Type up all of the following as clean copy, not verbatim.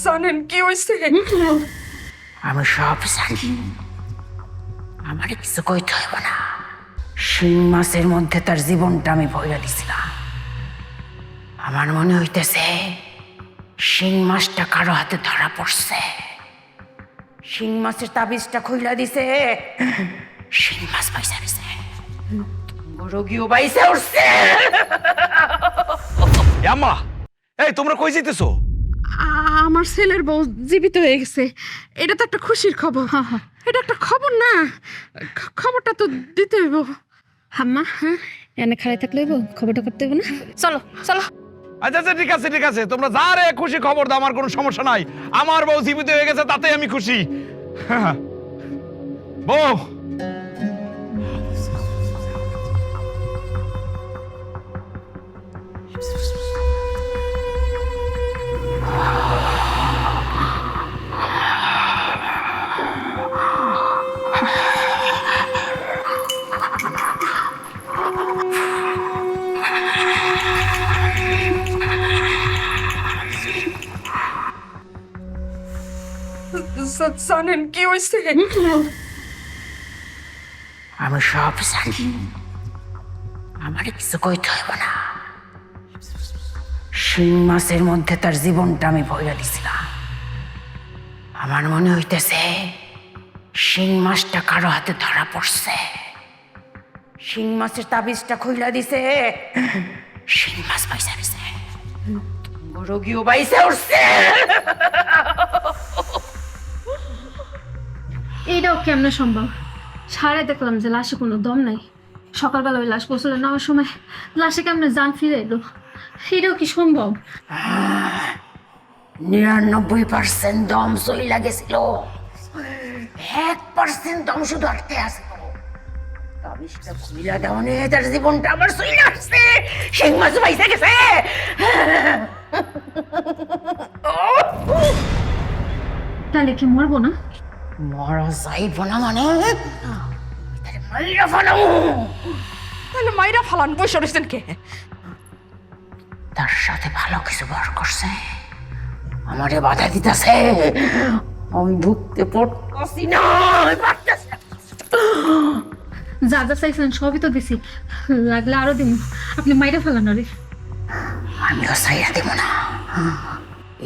জানেন কি হয়েছে? আমি সব জানি। আমার কিছু কইতে হইব না। শিং মাছের মধ্যে তার জীবনটা আমি ভইরা দিছিলাম। আমার মনে হইতেছে শিং মাছটা কারো হাতে ধরা পড়ছে। শিং মাছের তাবিজটা খুইলা দিছে, শিং মাছ পয়সা দিছে, রোগীও বাইসে উঠছে। আম্মা, এই তোমরা কই যাইতেছো? আমার ছেলের বউ জীবিত হয়ে গেছে, এটা তো একটা খুশির খবর। এটা একটা খবর না, খবরটা তো দিতে হইব। হাম্মা এনে খাড়াই থাকলে হইব, খবরটা করতে হইব না? চলো চলো। আচ্ছা আচ্ছা, ঠিক আছে ঠিক আছে, তোমরা যা রে খুশি খবর দাও, আমার কোনো সমস্যা নাই। আমার বউ জীবিত হয়ে গেছে, তাতে আমি খুশি। বউ, জানেন কি হয়েছে? আমি সব জানি। আমার কিছু কইতে হইব না। শিং মাছের মধ্যে তার জীবনটা আমি ভইরা দিছিলাম। আমার মনে হইতেছে শিং মাছটা কারো হাতে ধরা পড়ছে। শিং মাছের তাবিজটা খুইলা দিছে, শিং মাছ পয়সা দিছে, রোগীও বাইসে উঠছে। এইটাও কেমনে সম্ভব? সারে দেখলাম যে লাশে কোনো দম নাই। সকালবেলা ওই লাশ গোসলে নেওয়ার সময় লাশে কেমনে জান ফিরে এলো, এটাও কি সম্ভব? 99% দম চইলা গেছিল, 1% দম শুধু আটকে আছে। তাবিজটা খুইলা দেওয়ানে তার জীবনটা আবার চইলা আসছে, শিং মাছ পয়সা গেছে। তাহলে কি মরবো না? মরা যাইব না মানে তারে মাইরা ফেলামু। তাহলে মাইরা ফালান, বসে রয়েছেন কে? তার সাথে ভালো কিছু বার করছে, আমারে বাধা দিতেছে। আমি ঢুকতে পড়তেছি না, আমি পারতেছি না। যা যা চাইছিলেন সবই তো দিছি, লাগলে আরো দিন। আপনি মাইরে ফেলান রে। আমিও ছাইরা দেব না।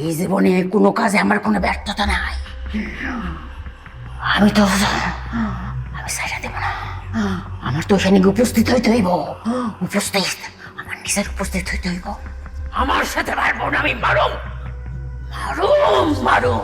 এই জীবনে কোনো কাজে আমার কোনো ব্যর্থতা নাই। আমি ছাইরা দেব না। আমার তো এখানে উপস্থিত হইতে হইব। উপস্থিত, আমার নিজের উপস্থিত হইতে হইব। আমার সাথে পারবো না, আমি মারুম মারুম মারুম।